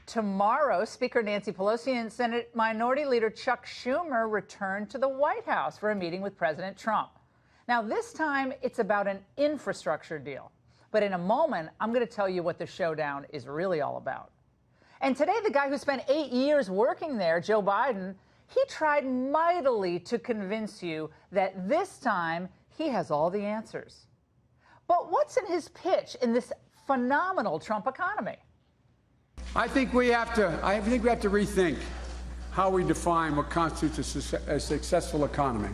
Tomorrow, Speaker Nancy Pelosi and Senate Minority Leader Chuck Schumer return to the White House for a meeting with President Trump. Now, this time, it's about an infrastructure deal. But in a moment, I'm going to tell you what the showdown is really all about. And today, the guy who spent 8 years working there, Joe Biden, he tried mightily to convince you that this time he has all the answers. But what's in his pitch in this phenomenal Trump economy? I think we have to rethink how we define what constitutes a successful economy.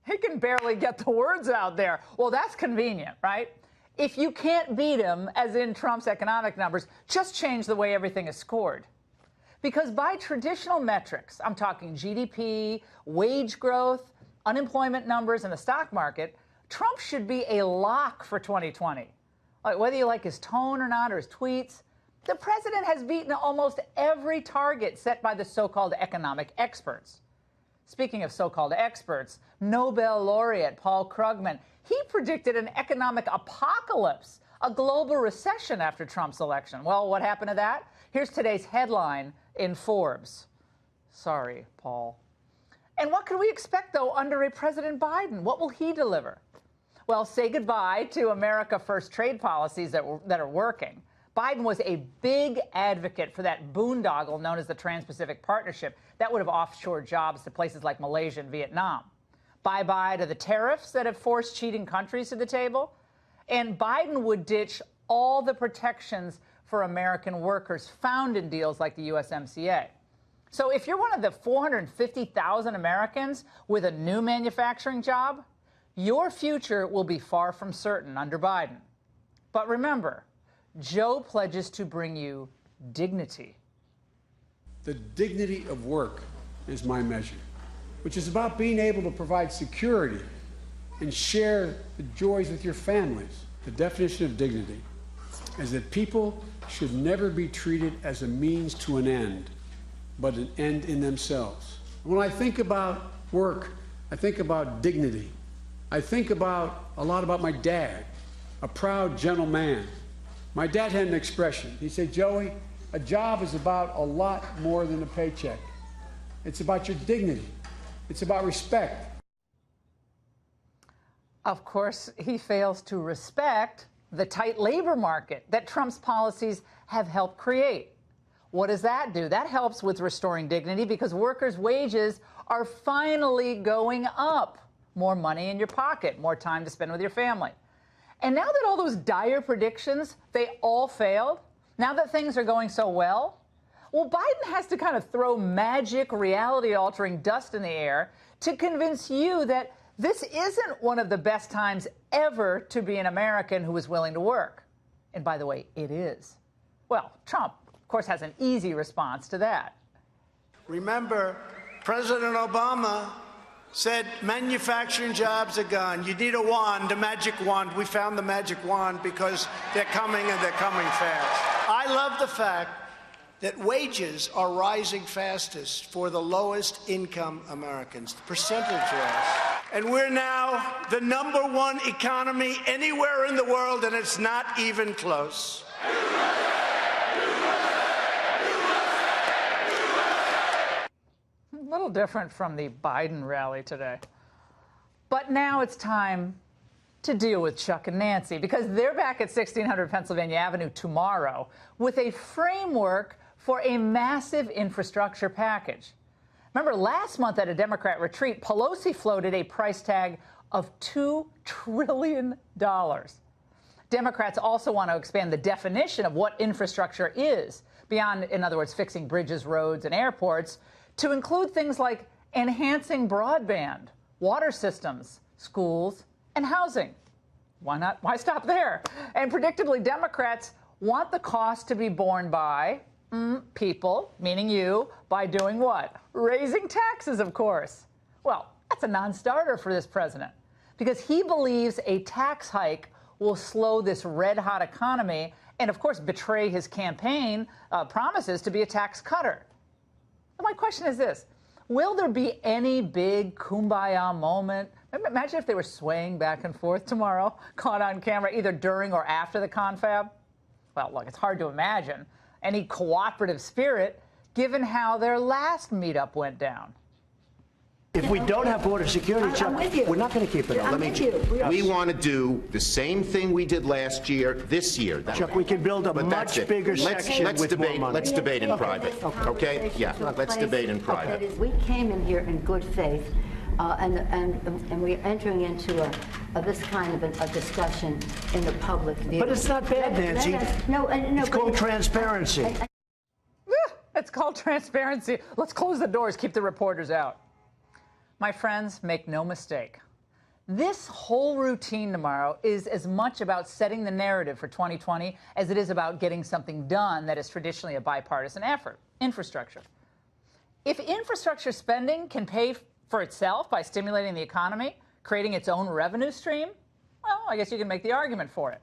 He can barely get the words out there. Well, that's convenient, right? If you can't beat him, as in Trump's economic numbers, just change the way everything is scored. Because by traditional metrics, I'm talking GDP, wage growth, unemployment numbers, and the stock market, Trump should be a lock for 2020. Like, whether you like his tone or not, or his tweets, the president has beaten almost every target set by the so-called economic experts. Speaking of so-called experts, Nobel laureate Paul Krugman, he predicted an economic apocalypse, a global recession after Trump's election. Well, what happened to that? Here's today's headline in Forbes. Sorry, Paul. And what can we expect, though, under a President Biden? What will he deliver? Well, say goodbye to America First trade policies that are working. Biden was a big advocate for that boondoggle known as the Trans-Pacific Partnership that would have offshored jobs to places like Malaysia and Vietnam. Bye-bye to the tariffs that have forced cheating countries to the table. And Biden would ditch all the protections for American workers found in deals like the USMCA. So if you're one of the 450,000 Americans with a new manufacturing job, your future will be far from certain under Biden. But remember, Joe pledges to bring you dignity. The dignity of work is my measure, which is about being able to provide security and share the joys with your families. The definition of dignity is that people should never be treated as a means to an end, but an end in themselves. When I think about work, I think about dignity. I think a lot about my dad, a proud, gentle man. My dad had an expression. He said, Joey, a job is about a lot more than a paycheck. It's about your dignity. It's about respect. Of course, he fails to respect the tight labor market that Trump's policies have helped create. What does that do? That helps with restoring dignity because workers' wages are finally going up. More money in your pocket, more time to spend with your family. And now that all those dire predictions, they all failed, now that things are going so well, Biden has to kind of throw magic, reality-altering dust in the air to convince you that this isn't one of the best times ever to be an American who is willing to work. And by the way, it is. Well, Trump, of course, has an easy response to that. Remember, President Obama said manufacturing jobs are gone. You need a wand, a magic wand. We found the magic wand because they're coming and they're coming fast. I love the fact that wages are rising fastest for the lowest income Americans, percentage-wise. And we're now the #1 economy anywhere in the world, and it's not even close. A little different from the Biden rally today. But now it's time to deal with Chuck and Nancy because they're back at 1600 Pennsylvania Avenue tomorrow with a framework for a massive infrastructure package. Remember, last month at a Democrat retreat, Pelosi floated a price tag of $2 trillion. Democrats also want to expand the definition of what infrastructure is beyond, in other words, fixing bridges, roads, and airports, to include things like enhancing broadband, water systems, schools, and housing. Why not? Why stop there? And predictably, Democrats want the cost to be borne by people, meaning you, by doing what? Raising taxes, of course. Well, that's a non-starter for this president because he believes a tax hike will slow this red-hot economy and, of course, betray his campaign promises to be a tax cutter. My question is this. Will there be any big kumbaya moment? Imagine if they were swaying back and forth tomorrow, caught on camera either during or after the confab. Well, look, it's hard to imagine. any cooperative spirit, given how their last meetup went down. If we don't have border security, Chuck, we're not going to keep it up. We want to do the same thing we did last year, this year. Chuck, we can build a much bigger section with more money. Let's debate in private, okay? Yeah, let's debate in private. We came in here in good faith, and we're entering into this kind of a discussion in the public view. But it's not bad, Nancy. No, it's called transparency. It's called transparency. Let's close the doors, keep the reporters out. My friends, make no mistake. This whole routine tomorrow is as much about setting the narrative for 2020 as it is about getting something done that is traditionally a bipartisan effort, infrastructure. If infrastructure spending can pay for itself by stimulating the economy, creating its own revenue stream, well, I guess you can make the argument for it.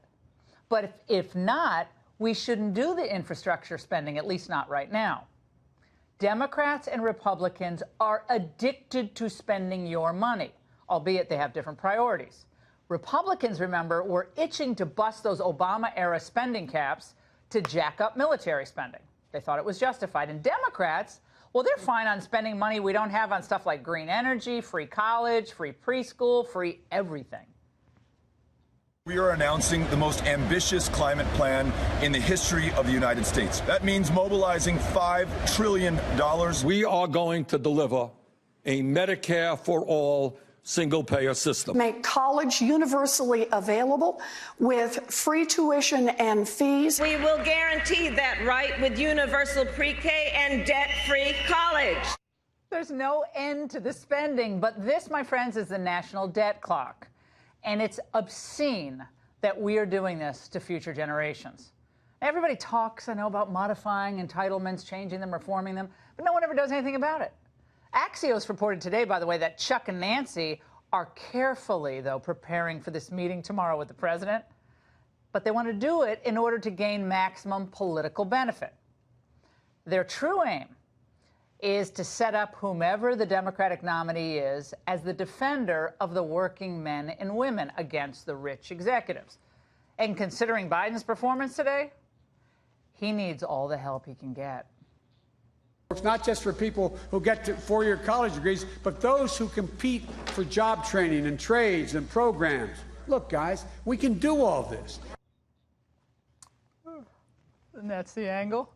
But if not, we shouldn't do the infrastructure spending, at least not right now. Democrats and Republicans are addicted to spending your money, albeit they have different priorities. Republicans, remember, were itching to bust those Obama-era spending caps to jack up military spending. They thought it was justified. And Democrats, well, they're fine on spending money we don't have on stuff like green energy, free college, free preschool, free everything. We are announcing the most ambitious climate plan in the history of the United States. That means mobilizing $5 trillion. We are going to deliver a Medicare for all single-payer system. Make college universally available with free tuition and fees. We will guarantee that right with universal pre-K and debt-free college. There's no end to the spending, but this, my friends, is the national debt clock. And it's obscene that we are doing this to future generations. Everybody talks, I know, about modifying entitlements, changing them, reforming them, but no one ever does anything about it. Axios reported today, by the way, that Chuck and Nancy are carefully, though, preparing for this meeting tomorrow with the president. But they want to do it in order to gain maximum political benefit. Their true aim is to set up whomever the Democratic nominee is as the defender of the working men and women against the rich executives. And considering Biden's performance today, he needs all the help he can get. It's not just for people who get to four-year college degrees, but those who compete for job training and trades and programs. Look, guys, we can do all this. And that's the angle.